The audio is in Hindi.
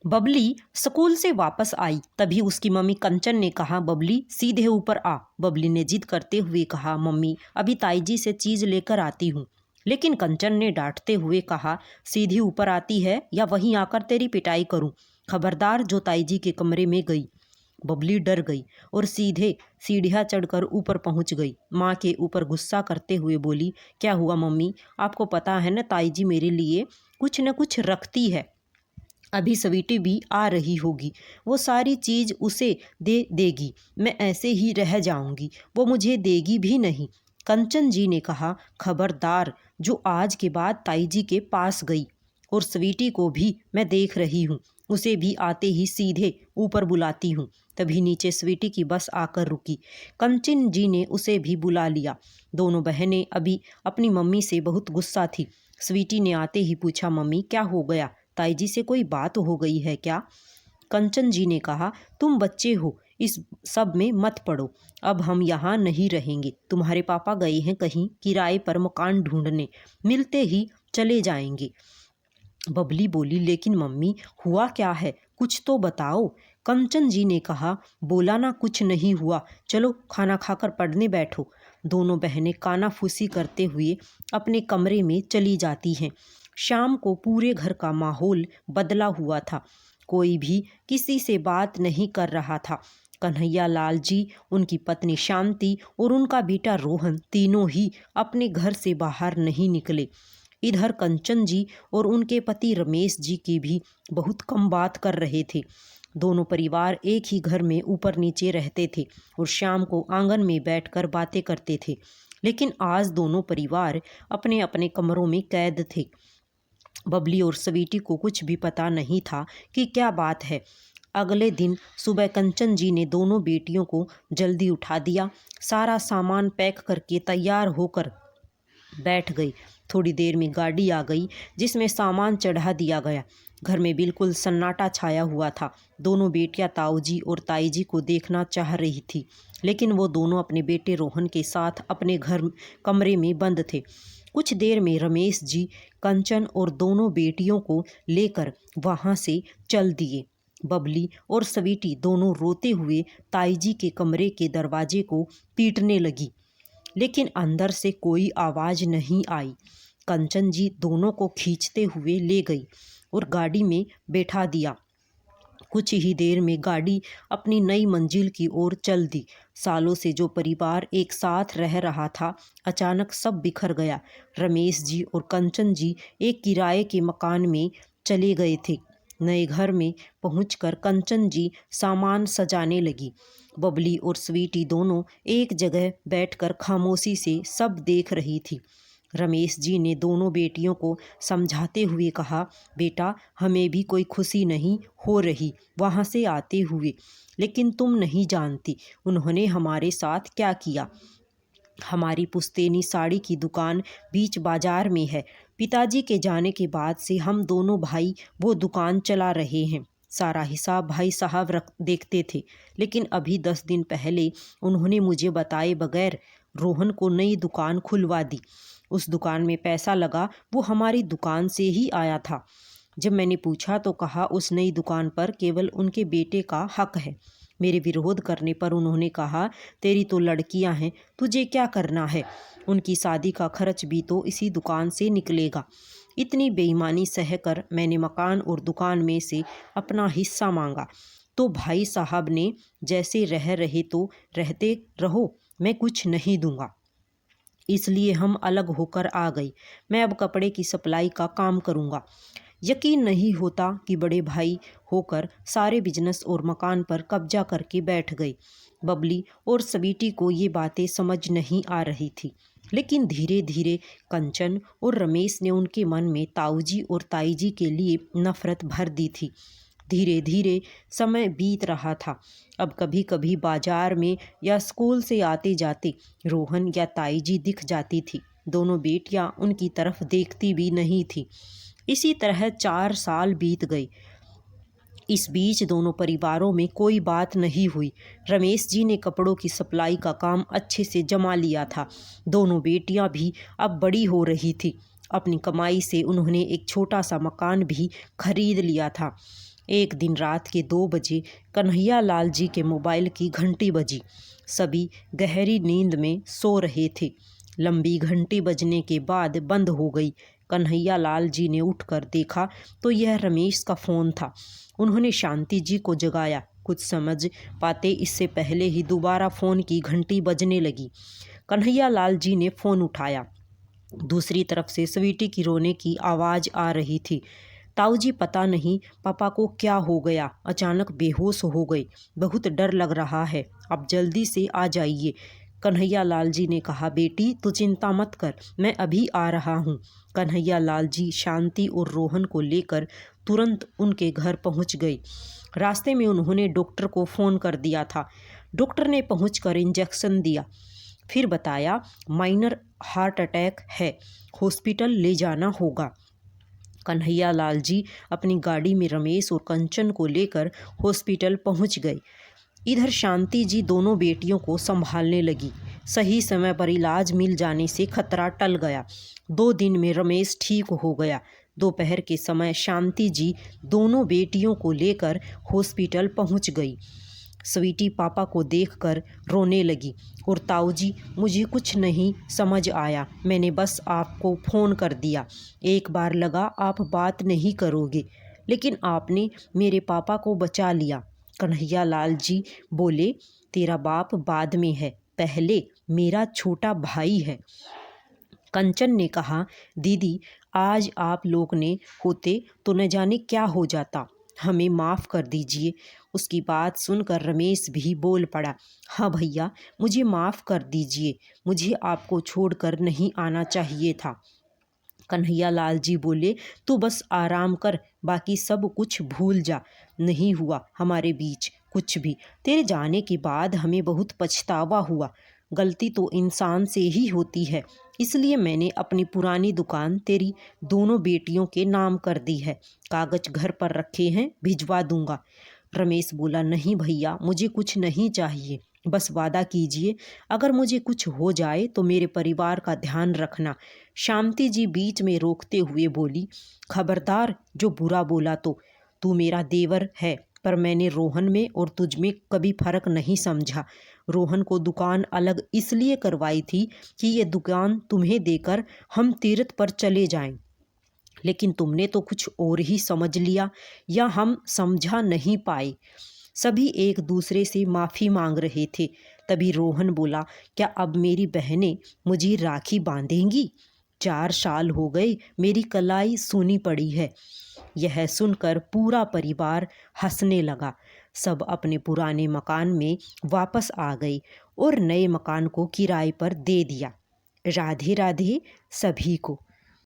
बबली स्कूल से वापस आई तभी उसकी मम्मी कंचन ने कहा, बबली सीधे ऊपर आ। बबली ने जिद करते हुए कहा, मम्मी अभी ताईजी से चीज लेकर आती हूँ। लेकिन कंचन ने डांटते हुए कहा, सीधी ऊपर आती है या वहीं आकर तेरी पिटाई करूँ। खबरदार जो ताईजी के कमरे में गई। बबली डर गई और सीधे सीढ़ियाँ चढ़कर ऊपर पहुंच गई। माँ के ऊपर गुस्सा करते हुए बोली, क्या हुआ मम्मी, आपको पता है न ताईजी मेरे लिए कुछ न कुछ रखती है। अभी स्वीटी भी आ रही होगी, वो सारी चीज़ उसे दे देगी। मैं ऐसे ही रह जाऊंगी, वो मुझे देगी भी नहीं। कंचन जी ने कहा, खबरदार जो आज के बाद ताईजी के पास गई। और स्वीटी को भी मैं देख रही हूँ, उसे भी आते ही सीधे ऊपर बुलाती हूँ। तभी नीचे स्वीटी की बस आकर रुकी। कंचन जी ने उसे भी बुला लिया। दोनों बहनें अभी अपनी मम्मी से बहुत गुस्सा थी। स्वीटी ने आते ही पूछा, मम्मी क्या हो गया, ताईजी से कोई बात हो गई है क्या? कंचन जी ने कहा, तुम बच्चे हो, इस सब में मत पड़ो। अब हम यहाँ नहीं रहेंगे, तुम्हारे पापा गए हैं कहीं किराए पर मकान ढूंढने, मिलते ही चले जाएंगे। बबली बोली, लेकिन मम्मी हुआ क्या है, कुछ तो बताओ। कंचन जी ने कहा, बोला ना कुछ नहीं हुआ, चलो खाना खाकर पढ़ने बैठो। दोनों बहनें कानाफूसी करते हुए अपने कमरे में चली जाती हैं। शाम को पूरे घर का माहौल बदला हुआ था। कोई भी किसी से बात नहीं कर रहा था। कन्हैया लाल जी, उनकी पत्नी शांति और उनका बेटा रोहन तीनों ही अपने घर से बाहर नहीं निकले। इधर कंचन जी और उनके पति रमेश जी की भी बहुत कम बात कर रहे थे। दोनों परिवार एक ही घर में ऊपर नीचे रहते थे और शाम को आंगन में बैठकर बातें करते थे। लेकिन आज दोनों परिवार अपने अपने कमरों में कैद थे। बबली और स्वीटी को कुछ भी पता नहीं था कि क्या बात है। अगले दिन सुबह कंचन जी ने दोनों बेटियों को जल्दी उठा दिया। सारा सामान पैक करके तैयार होकर बैठ गई। थोड़ी देर में गाड़ी आ गई जिसमें सामान चढ़ा दिया गया। घर में बिल्कुल सन्नाटा छाया हुआ था। दोनों बेटियां ताऊजी और ताईजी को देखना चाह रही थी, लेकिन वो दोनों अपने बेटे रोहन के साथ अपने घर कमरे में बंद थे। कुछ देर में रमेश जी कंचन और दोनों बेटियों को लेकर वहाँ से चल दिए। बबली और स्वीटी दोनों रोते हुए ताईजी के कमरे के दरवाजे को पीटने लगी, लेकिन अंदर से कोई आवाज़ नहीं आई। कंचन जी दोनों को खींचते हुए ले गई और गाड़ी में बैठा दिया। कुछ ही देर में गाड़ी अपनी नई मंजिल की ओर चल दी। सालों से जो परिवार एक साथ रह रहा था, अचानक सब बिखर गया। रमेश जी और कंचन जी एक किराए के मकान में चले गए थे। नए घर में पहुंचकर कंचन जी सामान सजाने लगी। बबली और स्वीटी दोनों एक जगह बैठकर खामोशी से सब देख रही थी। रमेश जी ने दोनों बेटियों को समझाते हुए कहा, बेटा हमें भी कोई खुशी नहीं हो रही वहाँ से आते हुए, लेकिन तुम नहीं जानती उन्होंने हमारे साथ क्या किया। हमारी पुश्तैनी साड़ी की दुकान बीच बाजार में है। पिताजी के जाने के बाद से हम दोनों भाई वो दुकान चला रहे हैं। सारा हिसाब भाई साहब देखते थे, लेकिन अभी 10 दिन पहले उन्होंने मुझे बताए बगैर रोहन को नई दुकान खुलवा दी। उस दुकान में पैसा लगा वो हमारी दुकान से ही आया था। जब मैंने पूछा तो कहा उस नई दुकान पर केवल उनके बेटे का हक है। मेरे विरोध करने पर उन्होंने कहा, तेरी तो लड़कियां हैं, तुझे क्या करना है, उनकी शादी का खर्च भी तो इसी दुकान से निकलेगा। इतनी बेईमानी सहकर मैंने मकान और दुकान में से अपना हिस्सा मांगा, तो भाई साहब ने जैसे रह रहे तो रहते रहो, मैं कुछ नहीं दूंगा। इसलिए हम अलग होकर आ गई। मैं अब कपड़े की सप्लाई का काम करूँगा। यकीन नहीं होता कि बड़े भाई होकर सारे बिजनेस और मकान पर कब्जा करके बैठ गई। बबली और स्वीटी को ये बातें समझ नहीं आ रही थी, लेकिन धीरे धीरे कंचन और रमेश ने उनके मन में ताऊजी और ताईजी के लिए नफरत भर दी थी। धीरे धीरे समय बीत रहा था। अब कभी कभी बाजार में या स्कूल से आते जाते रोहन या ताईजी दिख जाती थी। दोनों बेटियां उनकी तरफ देखती भी नहीं थी। इसी तरह 4 साल बीत गए। इस बीच दोनों परिवारों में कोई बात नहीं हुई। रमेश जी ने कपड़ों की सप्लाई का काम अच्छे से जमा लिया था। दोनों बेटियां भी अब बड़ी हो रही थी। अपनी कमाई से उन्होंने एक छोटा सा मकान भी खरीद लिया था। एक दिन रात के 2 बजे कन्हैया लाल जी के मोबाइल की घंटी बजी। सभी गहरी नींद में सो रहे थे। लंबी घंटी बजने के बाद बंद हो गई। कन्हैया लाल जी ने उठकर देखा तो यह रमेश का फ़ोन था। उन्होंने शांति जी को जगाया। कुछ समझ पाते इससे पहले ही दोबारा फ़ोन की घंटी बजने लगी। कन्हैया लाल जी ने फ़ोन उठाया। दूसरी तरफ से स्वीटी की रोने की आवाज़ आ रही थी। ताऊ जी, पता नहीं पापा को क्या हो गया, अचानक बेहोश हो गए, बहुत डर लग रहा है, आप जल्दी से आ जाइए। कन्हैया लाल जी ने कहा, बेटी तू चिंता मत कर, मैं अभी आ रहा हूँ। कन्हैया लाल जी शांति और रोहन को लेकर तुरंत उनके घर पहुँच गए। रास्ते में उन्होंने डॉक्टर को फ़ोन कर दिया था। डॉक्टर ने पहुँचकर इंजेक्शन दिया, फिर बताया माइनर हार्ट अटैक है, हॉस्पिटल ले जाना होगा। कन्हैया लाल जी अपनी गाड़ी में रमेश और कंचन को लेकर हॉस्पिटल पहुंच गए। इधर शांति जी दोनों बेटियों को संभालने लगी। सही समय पर इलाज मिल जाने से खतरा टल गया। 2 दिन में रमेश ठीक हो गया। दोपहर के समय शांति जी दोनों बेटियों को लेकर हॉस्पिटल पहुंच गई। स्वीटी पापा को देखकर रोने लगी और ताऊ जी, मुझे कुछ नहीं समझ आया, मैंने बस आपको फ़ोन कर दिया। एक बार लगा आप बात नहीं करोगे, लेकिन आपने मेरे पापा को बचा लिया। कन्हैया लाल जी बोले, तेरा बाप बाद में है, पहले मेरा छोटा भाई है। कंचन ने कहा, दीदी आज आप लोग ने होते तो न जाने क्या हो जाता, हमें माफ़ कर दीजिए। उसकी बात सुनकर रमेश भी बोल पड़ा, हाँ भैया मुझे माफ़ कर दीजिए, मुझे आपको छोड़कर नहीं आना चाहिए था। कन्हैया लाल जी बोले, तू बस आराम कर, बाकी सब कुछ भूल जा, नहीं हुआ हमारे बीच कुछ भी। तेरे जाने के बाद हमें बहुत पछतावा हुआ। गलती तो इंसान से ही होती है, इसलिए मैंने अपनी पुरानी दुकान तेरी दोनों बेटियों के नाम कर दी है। कागज घर पर रखे हैं, भिजवा दूंगा। रमेश बोला, नहीं भैया मुझे कुछ नहीं चाहिए, बस वादा कीजिए अगर मुझे कुछ हो जाए तो मेरे परिवार का ध्यान रखना। शांति जी बीच में रोकते हुए बोली, खबरदार जो बुरा बोला तो, तू मेरा देवर है, पर मैंने रोहन में और तुझ में कभी फर्क नहीं समझा। रोहन को दुकान अलग इसलिए करवाई थी कि ये दुकान तुम्हें देकर हम तीर्थ पर चले जाएं, लेकिन तुमने तो कुछ और ही समझ लिया या हम समझा नहीं पाए। सभी एक दूसरे से माफ़ी मांग रहे थे। तभी रोहन बोला, क्या अब मेरी बहनें मुझे राखी बांधेंगी? 4 साल हो गए मेरी कलाई सूनी पड़ी है। यह सुनकर पूरा परिवार हंसने लगा। सब अपने पुराने मकान में वापस आ गए और नए मकान को किराए पर दे दिया। राधे राधे सभी को।